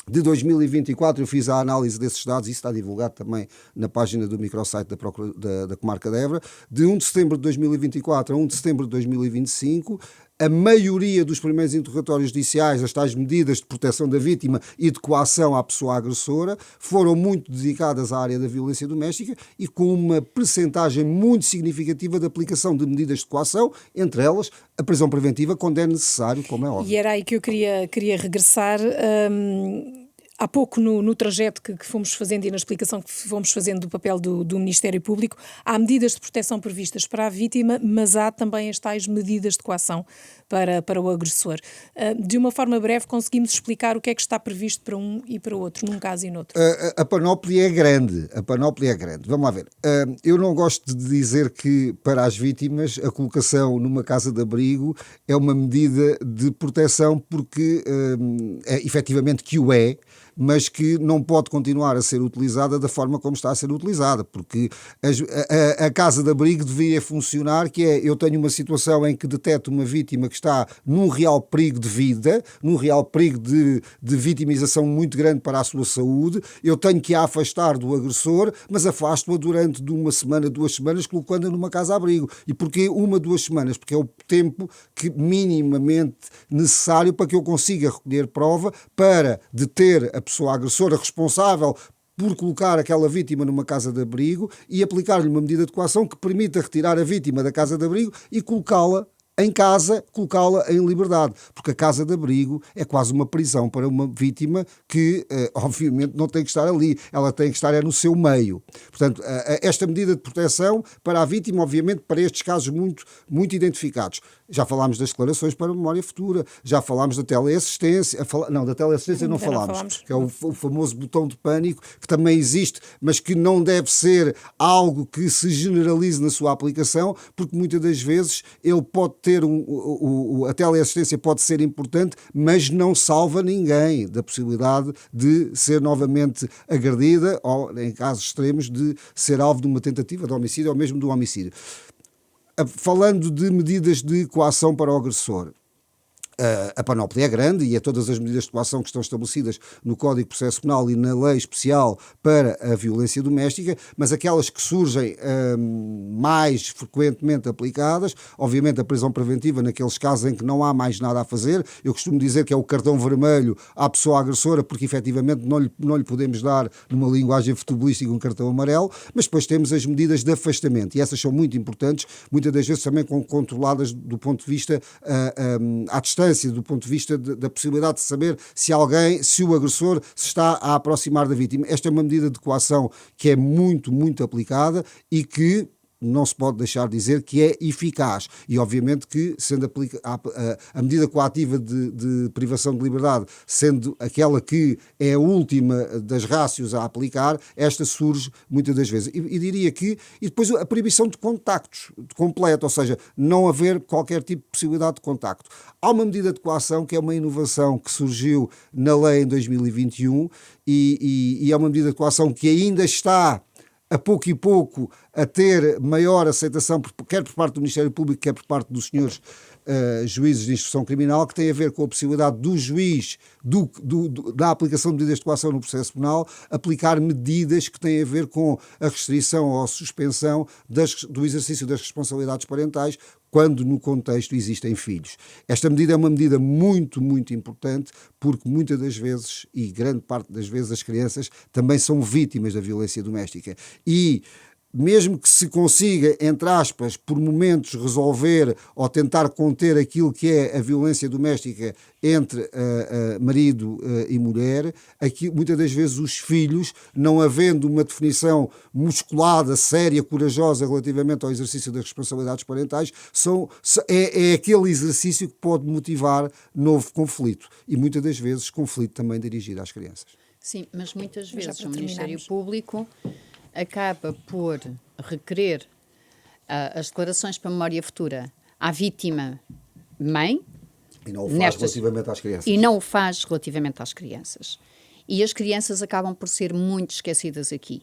de 2024 eu fiz a análise desses dados, isso está divulgado também na página do microsite da Comarca de Évora, de 1 de setembro de 2024 a 1 de setembro de 2025, a maioria dos primeiros interrogatórios judiciais, as tais medidas de proteção da vítima e de coação à pessoa agressora, foram muito dedicadas à área da violência doméstica e com uma percentagem muito significativa de aplicação de medidas de coação, entre elas a prisão preventiva, quando é necessário, como é óbvio. E era aí que eu queria regressar. Há pouco, no trajeto que fomos fazendo e na explicação que fomos fazendo do papel do Ministério Público, há medidas de proteção previstas para a vítima, mas há também as tais medidas de coação para o agressor. De uma forma breve, conseguimos explicar o que é que está previsto para um e para o outro, num caso e no outro? A panóplia é grande. Vamos lá ver. Eu não gosto de dizer que para as vítimas a colocação numa casa de abrigo é uma medida de proteção, porque efetivamente que o é, mas que não pode continuar a ser utilizada da forma como está a ser utilizada, porque a casa de abrigo devia funcionar, que é, eu tenho uma situação em que detecto uma vítima que está num real perigo de vida, num real perigo de vitimização muito grande para a sua saúde, eu tenho que a afastar do agressor, mas afasto-a durante de uma semana, 2 semanas, colocando-a numa casa de abrigo. E porquê 1, 2 semanas? Porque é o tempo que minimamente necessário para que eu consiga recolher prova para deter a pessoa agressora responsável por colocar aquela vítima numa casa de abrigo e aplicar-lhe uma medida de coação que permita retirar a vítima da casa de abrigo e colocá-la em casa, colocá-la em liberdade, porque a casa de abrigo é quase uma prisão para uma vítima que, obviamente, não tem que estar ali, ela tem que estar no seu meio. Portanto, esta medida de proteção para a vítima, obviamente, para estes casos muito, muito identificados. Já falámos das declarações para a memória futura, já falámos da teleassistência, da teleassistência não falámos, que é o famoso botão de pânico, que também existe, mas que não deve ser algo que se generalize na sua aplicação, porque muitas das vezes ele pode ter a teleassistência pode ser importante, mas não salva ninguém da possibilidade de ser novamente agredida ou, em casos extremos, de ser alvo de uma tentativa de homicídio ou mesmo do homicídio. Falando de medidas de coação para o agressor, a panóplia é grande e é todas as medidas de coação que estão estabelecidas no Código de Processo Penal e na lei especial para a violência doméstica, mas aquelas que surgem mais frequentemente aplicadas, obviamente a prisão preventiva naqueles casos em que não há mais nada a fazer. Eu costumo dizer que é o cartão vermelho à pessoa agressora, porque efetivamente não lhe podemos dar, numa linguagem futebolística, um cartão amarelo, mas depois temos as medidas de afastamento e essas são muito importantes, muitas das vezes também controladas do ponto de vista à distância, do ponto de vista da possibilidade de saber se o agressor se está a aproximar da vítima. Esta é uma medida de coação que é muito, muito aplicada e que não se pode deixar de dizer que é eficaz. E obviamente que, sendo a medida coativa de privação de liberdade, sendo aquela que é a última das rácios a aplicar, esta surge muitas das vezes. E diria que, e depois a proibição de contactos, completa, ou seja, não haver qualquer tipo de possibilidade de contacto. Há uma medida de coação que é uma inovação que surgiu na lei em 2021 e é uma medida de coação que ainda está a pouco e pouco a ter maior aceitação, quer por parte do Ministério Público, quer por parte dos senhores juízes de instrução criminal, que tem a ver com a possibilidade do juiz, da aplicação de medidas de coação no processo penal, aplicar medidas que têm a ver com a restrição ou a suspensão do exercício das responsabilidades parentais, quando no contexto existem filhos. Esta medida é uma medida muito, muito importante, porque muitas das vezes, e grande parte das vezes, as crianças também são vítimas da violência doméstica. E mesmo que se consiga, entre aspas, por momentos resolver ou tentar conter aquilo que é a violência doméstica entre marido e mulher, aqui, muitas das vezes os filhos, não havendo uma definição musculada, séria, corajosa relativamente ao exercício das responsabilidades parentais, é aquele exercício que pode motivar novo conflito. E muitas das vezes conflito também dirigido às crianças. Sim, mas muitas vezes o Ministério Público acaba por requerer as declarações para memória futura à vítima mãe. E não o faz relativamente às crianças. E não o faz relativamente às crianças. E as crianças acabam por ser muito esquecidas aqui.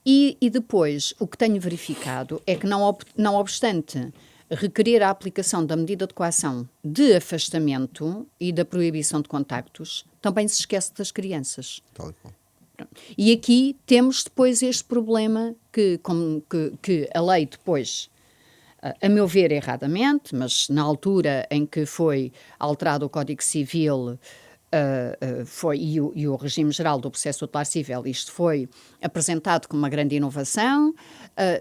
E depois, o que tenho verificado é que, não obstante requerer a aplicação da medida de coação de afastamento e da proibição de contactos, também se esquece das crianças. Tal e qual. E aqui temos depois este problema que a lei depois, a meu ver erradamente, mas na altura em que foi alterado o Código Civil e o regime geral do processo tutelar civil, isto foi apresentado como uma grande inovação,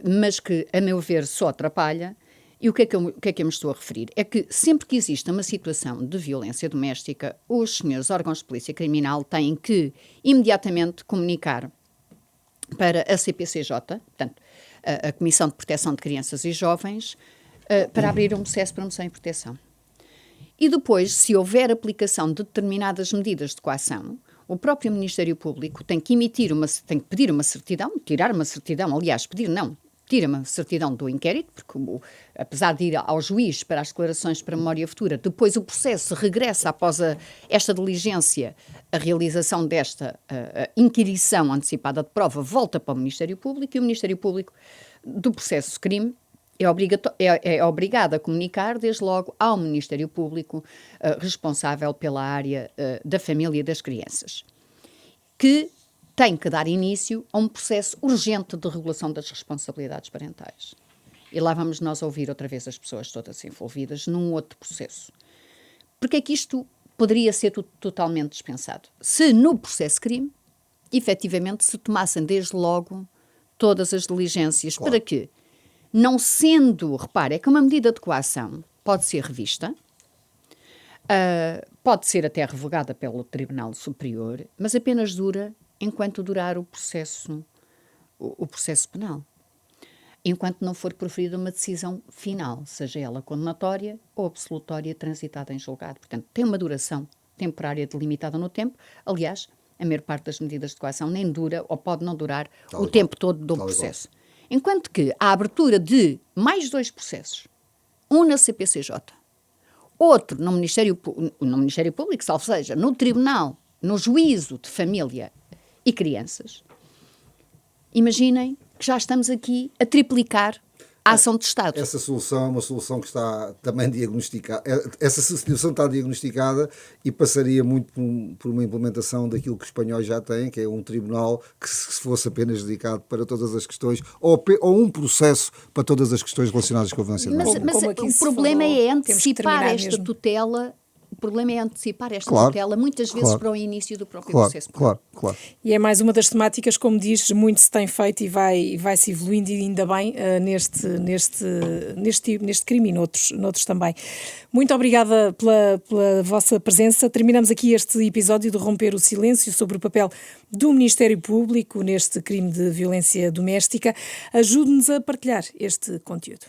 mas que, a meu ver, só atrapalha. E o que é que eu me estou a referir? É que sempre que existe uma situação de violência doméstica, os senhores órgãos de polícia criminal têm que imediatamente comunicar para a CPCJ, portanto, a Comissão de Proteção de Crianças e Jovens, para abrir um processo de promoção e proteção. E depois, se houver aplicação de determinadas medidas de coação, o próprio Ministério Público tem que tem que pedir uma certidão, tirar uma certidão, aliás, tira uma certidão do inquérito, porque apesar de ir ao juiz para as declarações para memória futura, depois o processo regressa após esta diligência, a realização desta inquirição antecipada de prova volta para o Ministério Público, e o Ministério Público do processo de crime é obrigado a comunicar desde logo ao Ministério Público responsável pela área da família e das crianças, que tem que dar início a um processo urgente de regulação das responsabilidades parentais. E lá vamos nós ouvir outra vez as pessoas todas envolvidas num outro processo. Porque é que isto poderia ser totalmente dispensado? Se no processo de crime, efetivamente, se tomassem desde logo todas as diligências, claro, para que, não sendo, repare, é que uma medida de coação pode ser revista, pode ser até revogada pelo Tribunal Superior, mas apenas dura enquanto durar o processo penal. Enquanto não for proferida uma decisão final, seja ela condenatória ou absolutória, transitada em julgado. Portanto, tem uma duração temporária delimitada no tempo. Aliás, a maior parte das medidas de coação nem dura ou pode não durar o tempo todo do processo. Enquanto que a abertura de mais 2 processos, um na CPCJ, outro no Ministério Público, salvo seja, no Tribunal, no Juízo de Família e Crianças, imaginem que já estamos aqui a triplicar a ação de Estado. Essa solução é uma solução que está também diagnosticada. Essa solução está diagnosticada e passaria muito por uma implementação daquilo que os espanhóis já têm, que é um tribunal que se fosse apenas dedicado para todas as questões, ou um processo para todas as questões relacionadas com a violência doméstica. Mas o problema é antecipar esta tutela. O problema é antecipar esta tutela, muitas vezes para o início do próprio processo penal. Claro. E é mais uma das temáticas, como dizes, muito se tem feito e vai-se evoluindo, e ainda bem, neste crime e noutros também. Muito obrigada pela vossa presença. Terminamos aqui este episódio de Romper o Silêncio sobre o papel do Ministério Público neste crime de violência doméstica. Ajude-nos a partilhar este conteúdo.